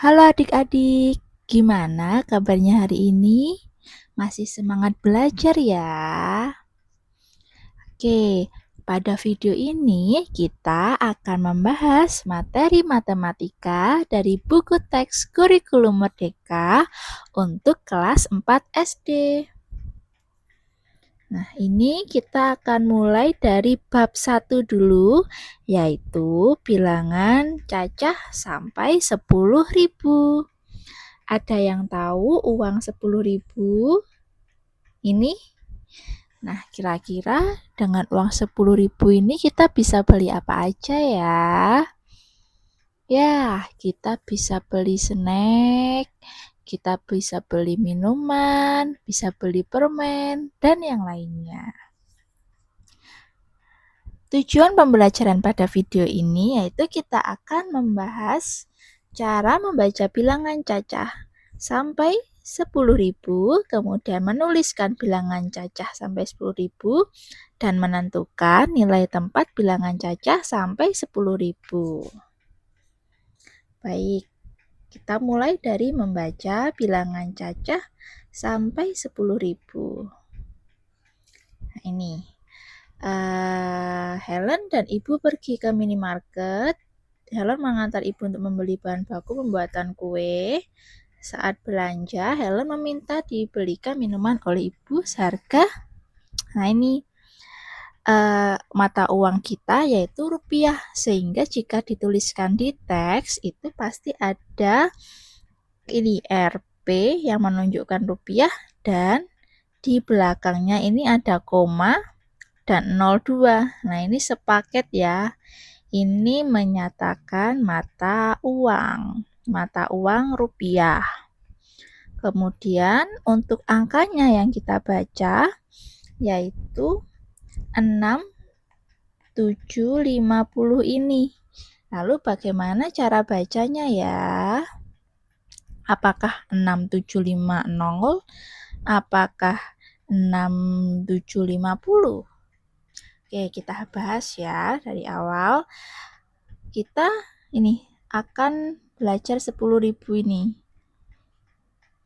Halo adik-adik, gimana kabarnya hari ini? Masih semangat belajar ya? Oke, pada video ini kita akan membahas materi matematika dari buku teks Kurikulum Merdeka untuk kelas 4 SD. Nah, ini kita akan mulai dari bab 1 dulu, yaitu bilangan cacah sampai 10.000. Ada yang tahu uang 10.000 ini? Nah, kira-kira dengan uang 10.000 ini kita bisa beli apa aja ya? Ya, kita bisa beli snack, kita bisa beli minuman, bisa beli permen, dan yang lainnya. Tujuan pembelajaran pada video ini yaitu kita akan membahas cara membaca bilangan cacah sampai 10.000, kemudian menuliskan bilangan cacah sampai 10.000 dan menentukan nilai tempat bilangan cacah sampai 10.000. Baik, kita mulai dari membaca bilangan cacah sampai 10.000. Nah, ini. Helen dan ibu pergi ke minimarket. Helen mengantar ibu untuk membeli bahan baku pembuatan kue. Saat belanja, Helen meminta dibelikan minuman oleh ibu seharga, nah ini mata uang kita yaitu rupiah, sehingga jika dituliskan di teks itu pasti ada ini Rp yang menunjukkan rupiah dan di belakangnya ini ada koma dan 02. Nah, ini sepaket ya. Ini menyatakan mata uang rupiah. Kemudian untuk angkanya yang kita baca yaitu 6, 7, 50 ini. Lalu bagaimana cara bacanya ya? Apakah 6, 7, 5, 0? Apakah 6, 7, 50? Oke, kita bahas ya dari awal. Kita ini akan belajar 10.000 ini.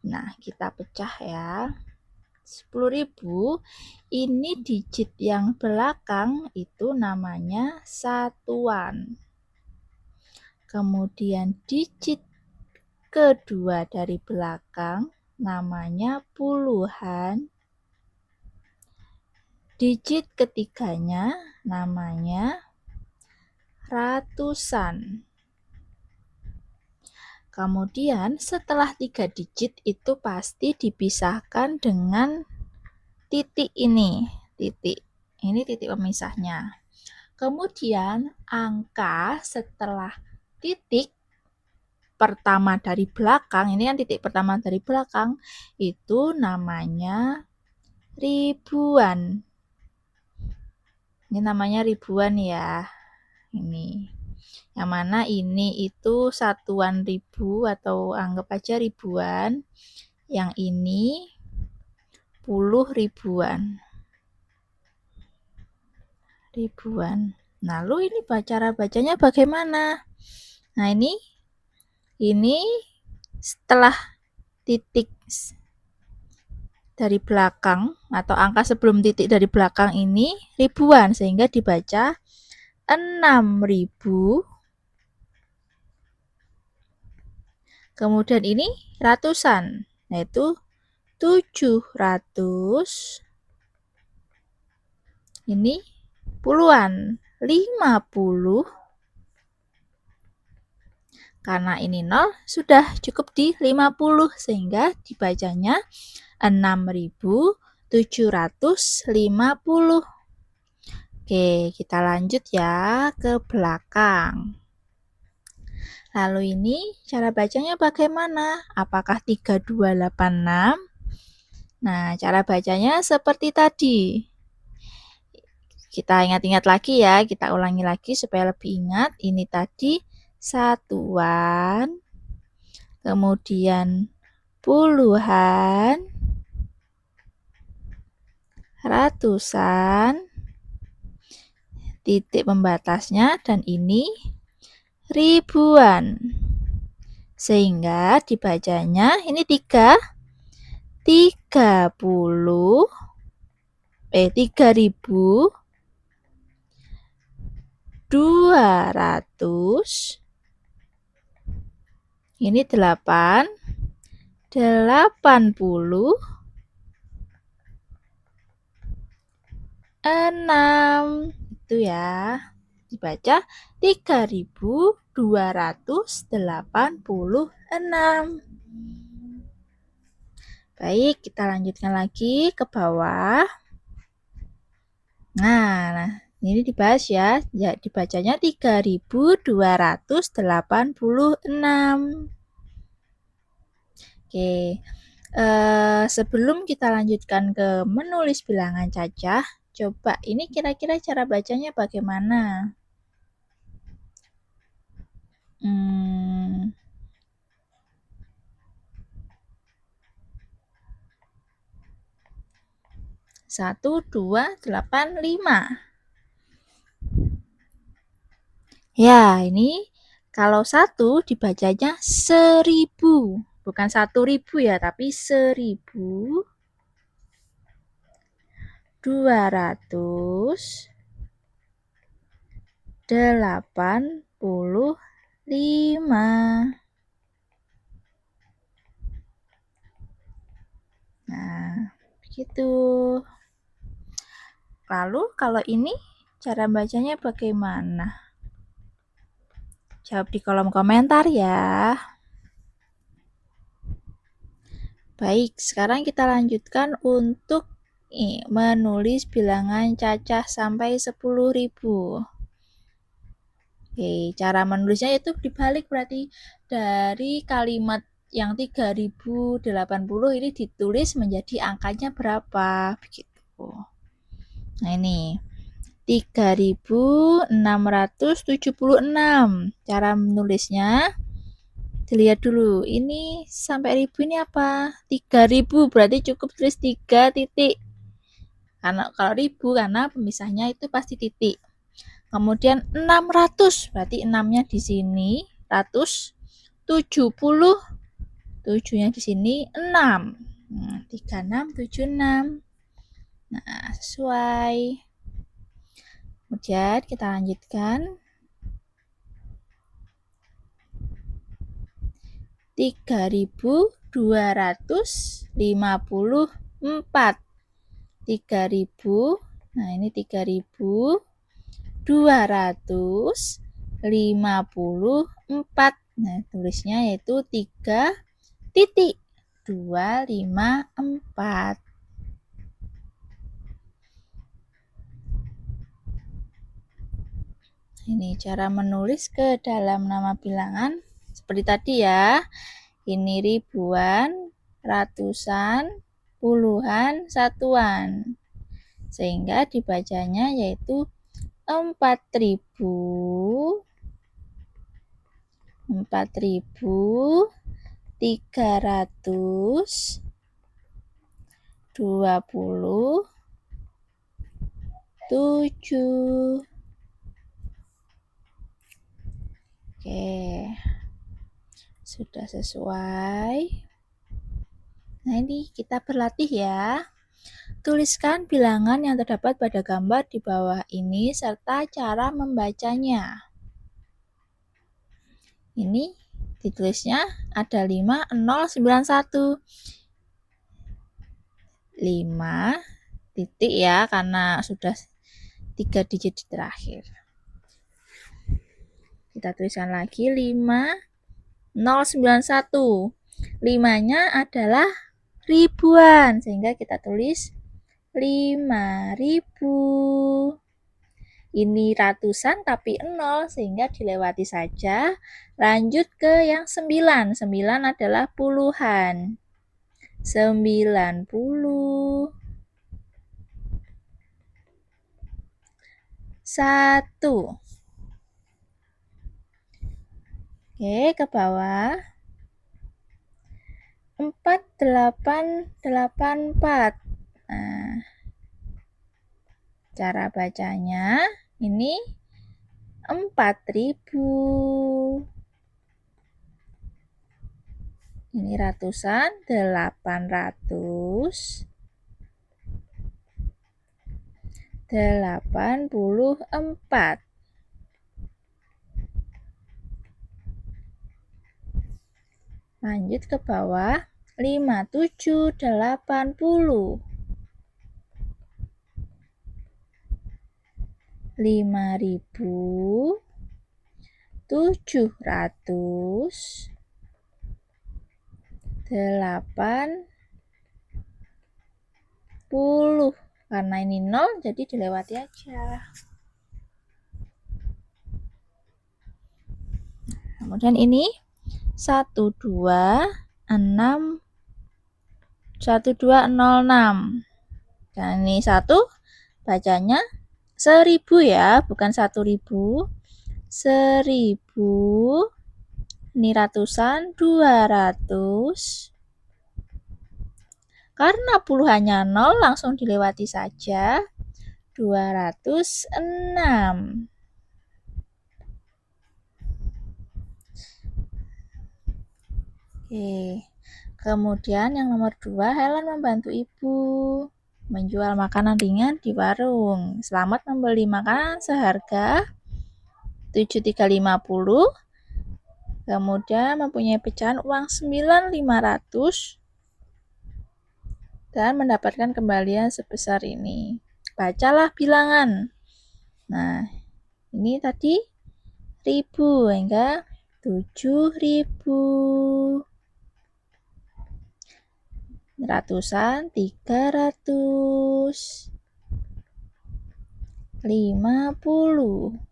Nah, kita pecah ya. 10.000 ini digit yang belakang itu namanya satuan. Kemudian digit kedua dari belakang namanya puluhan. Digit ketiganya namanya ratusan. Kemudian setelah 3 digit itu pasti dipisahkan dengan titik ini. Titik. Ini titik pemisahnya. Kemudian angka setelah titik pertama dari belakang, ini kan titik pertama dari belakang, itu namanya ribuan. Ini namanya ribuan ya. Ini. Yang mana ini itu satuan ribu atau anggap aja ribuan. Yang ini 10.000-an. Ribuan. Lalu ini cara bacanya bagaimana? Nah, ini setelah titik dari belakang atau angka sebelum titik dari belakang ini ribuan, sehingga dibaca 6.000. Kemudian ini ratusan, yaitu 700. Ini puluhan, 50. Karena ini 0, sudah cukup di 50, sehingga dibacanya 6.750. Oke, kita lanjut ya ke belakang. Lalu ini cara bacanya bagaimana? Apakah 3286? Nah, cara bacanya seperti tadi. Kita ingat-ingat lagi ya, kita ulangi lagi supaya lebih ingat. Ini tadi satuan, kemudian puluhan, ratusan, titik pembatasnya, dan ini ribuan. Sehingga dibacanya ini 3.200, ini 80, itu ya. Dibaca 3.286. Baik, kita lanjutkan lagi ke bawah. Nah, ini dibahas ya. Dibacanya 3.286. Oke. Sebelum kita lanjutkan ke menulis bilangan cacah, coba ini kira-kira cara bacanya bagaimana? 1, 2, 8, 5. Ya, ini kalau 1 dibacanya 1000. Bukan 1000 ya, tapi 1.285. Nah, begitu. Lalu kalau ini cara bacanya bagaimana? Jawab di kolom komentar ya. Baik, sekarang kita lanjutkan untuk menulis bilangan cacah sampai 10.000. Oke, cara menulisnya itu dibalik, berarti dari kalimat yang 3080 ini ditulis menjadi angkanya berapa, begitu. Nah, ini 3.676. Cara menulisnya dilihat dulu. Ini sampai ribu ini apa? 3.000, berarti cukup tulis 3 titik. Karena kalau ribu karena pemisahnya itu pasti titik. Kemudian 600, berarti 6-nya di sini, 170, 7-nya di sini 6. 3676. Nah, sesuai. Kemudian kita lanjutkan. 3.254. 3.000. Nah, ini 3.254. Nah, tulisnya yaitu 3.254. Ini cara menulis ke dalam nama bilangan seperti tadi ya. Ini ribuan, ratusan, puluhan, satuan. Sehingga dibacanya yaitu 4.327. Oke, sudah sesuai. Nah, ini kita berlatih ya. Tuliskan bilangan yang terdapat pada gambar di bawah ini serta cara membacanya. Ini ditulisnya ada 5, 0, 9, 1. 5 titik ya, karena sudah 3 digit di terakhir. Kita tuliskan lagi 5, 0, 9, 1. 5-nya adalah ribuan, sehingga kita tulis 5.000. Ini ratusan tapi 0, sehingga dilewati saja. Lanjut ke yang 9. 9 adalah puluhan. 90. 1. Oke, ke bawah. 4.884. Nah, cara bacanya ini 4.000. Ini ratusan, 800, 84. Lanjut ke bawah, 5780. 5.780. Karena ini 0 jadi dilewati aja. Kemudian ini 1206. Nah, ini 1 bacanya 1000 ya, bukan 1000. 1000. Ini ratusan, 200. Karena puluhannya 0 langsung dilewati saja. 206. Oke. Kemudian yang nomor 2, Helen membantu ibu menjual makanan ringan di warung. Selamat membeli makanan seharga 7.350. Kemudian mempunyai pecahan uang 9.500 dan mendapatkan kembalian sebesar ini. Bacalah bilangan. Nah, ini tadi 1000 hingga 7.000. Ratusan, 300. 50.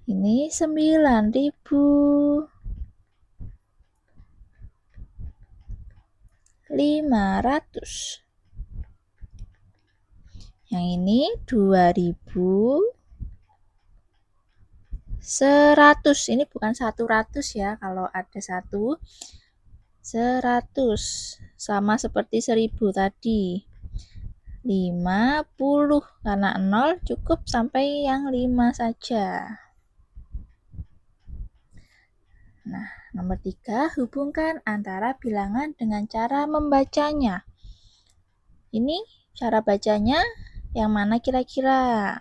Ini 9.000. 500. Yang ini 2.000. 100. Ini bukan 100 ya, kalau ada 1. 100. Sama seperti 1000 tadi. 50. Karena 0 cukup sampai yang 5 saja. Nah, nomor 3, hubungkan antara bilangan dengan cara membacanya. Ini cara bacanya yang mana kira-kira?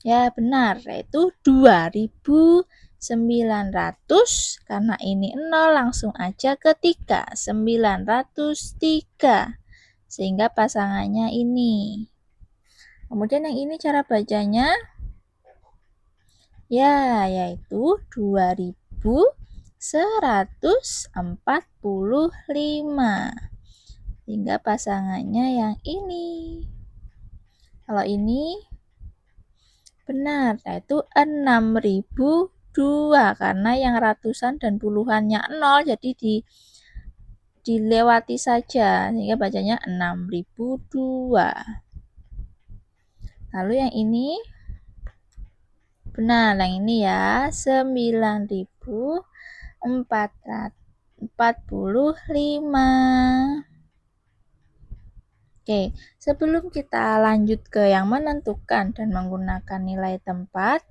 Ya, benar, yaitu 2.900. Karena ini 0, langsung aja ke 3. 903. Sehingga pasangannya ini. Kemudian yang ini cara bacanya, ya, yaitu 2.145. Hingga pasangannya yang ini. Kalau ini benar, yaitu 6.002. Karena yang ratusan dan puluhannya 0, jadi dilewati saja. Sehingga bacanya 6.002. Lalu yang ini benar, yang ini ya, 9.445. Oke, sebelum kita lanjut ke yang menentukan dan menggunakan nilai tempat,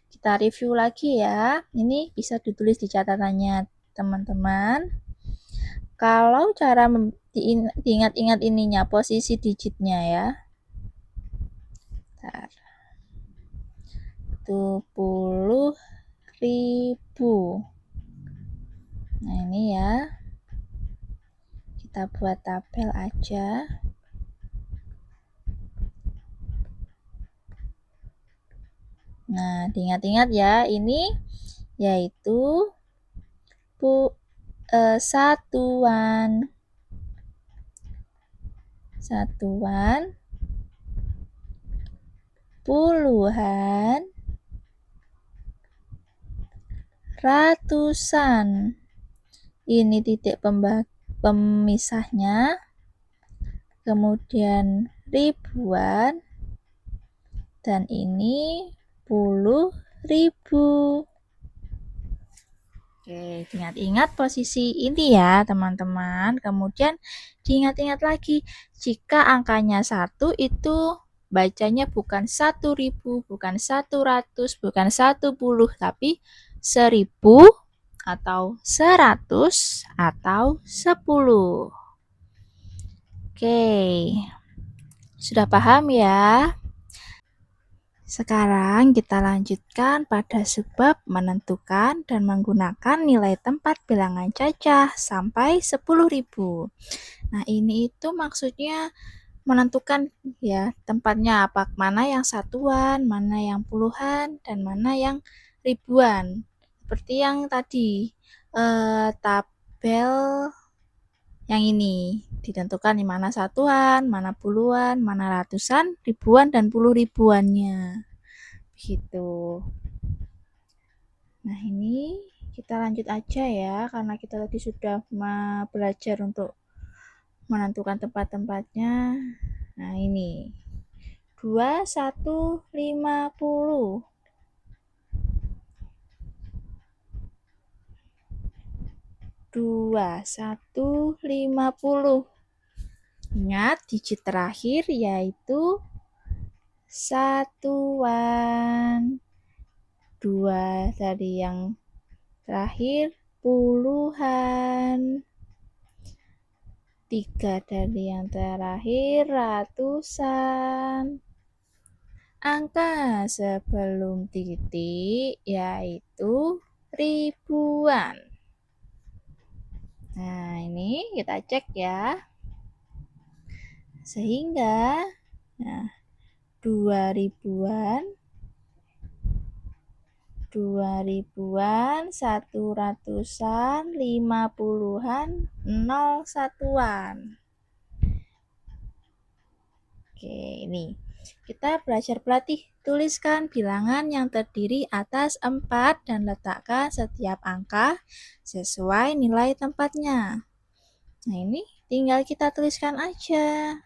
kita review lagi ya. Ini bisa ditulis di catatannya teman-teman. Kalau cara diingat-ingat ininya, posisi digitnya ya. 20.000. Nah, ini ya. Kita buat tabel aja. Nah, diingat-ingat ya, ini yaitu satuan, puluhan, ratusan. Ini titik pemisahnya. Kemudian ribuan. Dan ini 10.000. Oke, ingat-ingat posisi ini ya teman-teman. Kemudian diingat-ingat lagi, jika angkanya 1 itu bacanya bukan 1.000, bukan 100, bukan 10, tapi 1000 atau 100 atau 10? Oke, sudah paham ya? Sekarang kita lanjutkan pada sebab menentukan dan menggunakan nilai tempat bilangan cacah sampai 10.000. Nah, ini itu maksudnya menentukan ya tempatnya, mana yang satuan, mana yang puluhan, dan mana yang ribuan. Seperti yang tadi tabel yang ini ditentukan di mana satuan, mana puluhan, mana ratusan, ribuan, dan puluh ribuannya. Begitu. Nah, ini kita lanjut aja ya, karena kita tadi sudah belajar untuk menentukan tempat-tempatnya. Nah, ini 2150. 2150. Ingat, digit terakhir yaitu satuan. 2 tadi yang terakhir puluhan. 3 dari yang terakhir ratusan. Angka sebelum titik yaitu ribuan. Nah, ini kita cek ya. Sehingga 2 ribuan, 1 ratusan, 5 puluhan, 0 satuan. Oke, ini kita belajar pelatih. Tuliskan bilangan yang terdiri atas 4 dan letakkan setiap angka sesuai nilai tempatnya. Nah, ini tinggal kita tuliskan aja.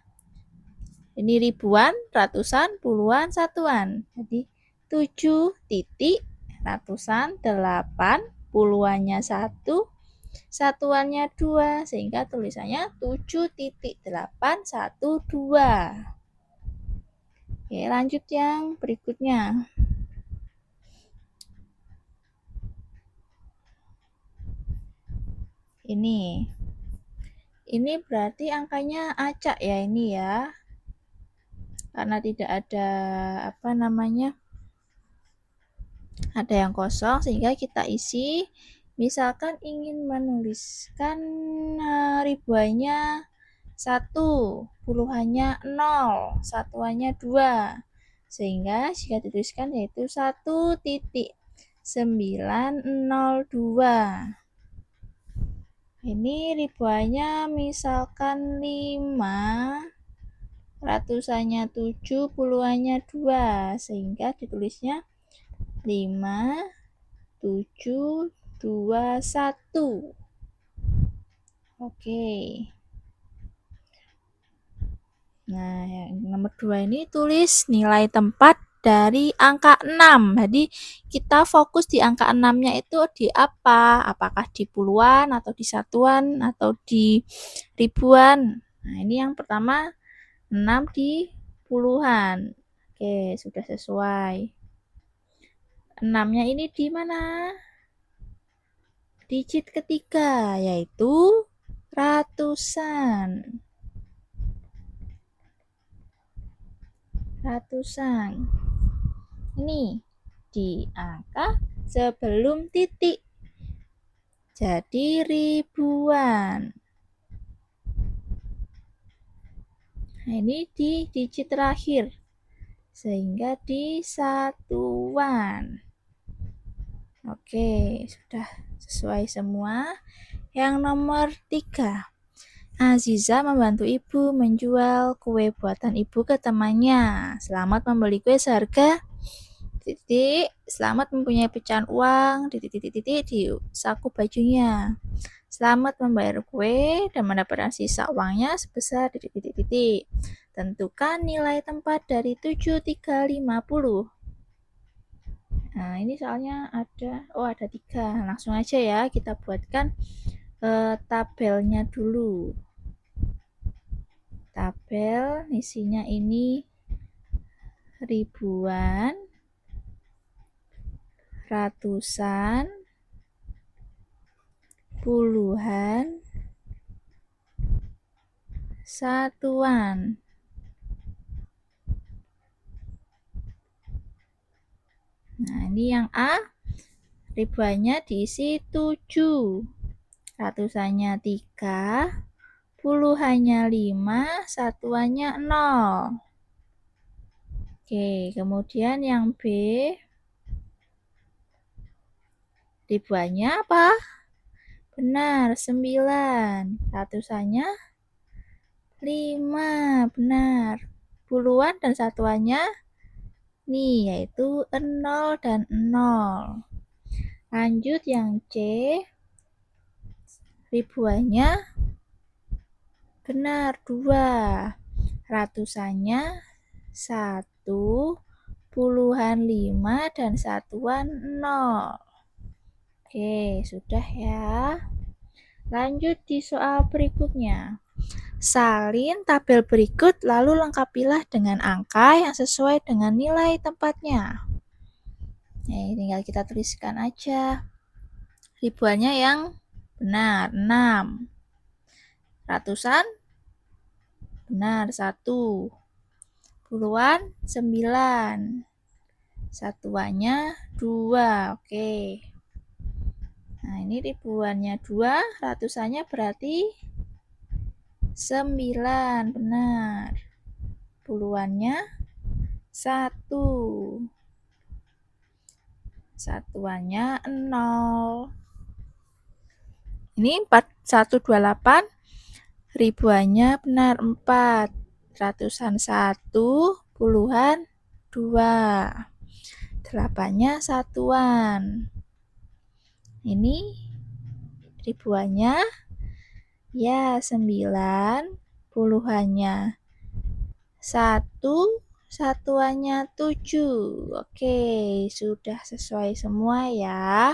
Ini ribuan, ratusan, puluhan, satuan. Jadi 7 titik, ratusan 8, puluhannya 1, satuannya 2, sehingga tulisannya 7.812. Oke, lanjut yang berikutnya. Ini berarti angkanya acak ya ini ya. Karena tidak ada ada yang kosong, sehingga kita isi. Misalkan ingin menuliskan ribuannya 1, puluhannya 0, satuannya 2. Sehingga jika dituliskan yaitu 1.902. Ini ribuannya misalkan 5, ratusannya 7, puluhannya 2, sehingga ditulisnya 5, 7, 2, 1. Oke. Nah, yang nomor 2 ini tulis nilai tempat dari angka 6. Jadi kita fokus di angka 6-nya itu di apa? Apakah di puluhan atau di satuan atau di ribuan? Nah, ini yang pertama 6 di puluhan. Oke, sudah sesuai. 6-nya ini di mana? Digit ketiga, yaitu ratusan. Ratusan. Ini di angka sebelum titik. Jadi ribuan. Nah, ini di digit terakhir. Sehingga di satuan. Oke, sudah sesuai semua. Yang nomor 3. Aziza membantu ibu menjual kue buatan ibu ke temannya. Selamat membeli kue seharga titik, selamat mempunyai pecahan uang titik di saku bajunya. Selamat membayar kue dan mendapatkan sisa uangnya sebesar titik. Tentukan nilai tempat dari 7.350. Nah, ini soalnya ada 3. Langsung aja ya kita buatkan tabelnya dulu. Tabel isinya ini ribuan, ratusan, puluhan, satuan. Nah, ini yang A, ribuannya diisi 7, ratusannya 3, puluhannya 5, satuannya 0. Oke, kemudian yang B, ribuannya apa? Benar, 9, ratusannya 5, benar. Puluhan dan satuannya nih, yaitu 0 dan 0. Lanjut yang C, ribuannya benar 2, ratusannya 1, puluhan 5 dan satuan 0. Oke, sudah ya. Lanjut di soal berikutnya. Salin tabel berikut lalu lengkapilah dengan angka yang sesuai dengan nilai tempatnya. Tinggal kita tuliskan aja. Ribuannya yang benar 6. Ratusan benar 1. Puluhan 9. Satuannya 2. Oke. Nah, ini ribuannya 2, ratusannya berarti 9, benar. Puluhannya 1. Satuannya 0. Ini 4128, ribuannya benar 4, ratusan 1, puluhan 2. 8-nya satuan. Ini ribuannya ya 9, puluhannya 1, satuannya 7. Oke, sudah sesuai semua ya.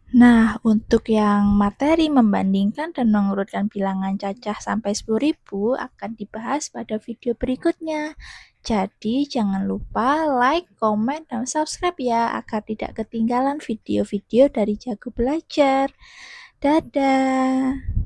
Nah, untuk yang materi membandingkan dan mengurutkan bilangan cacah sampai 10.000 akan dibahas pada video berikutnya. Jadi, jangan lupa like, komen, dan subscribe ya, agar tidak ketinggalan video-video dari Jago Belajar. Dadah!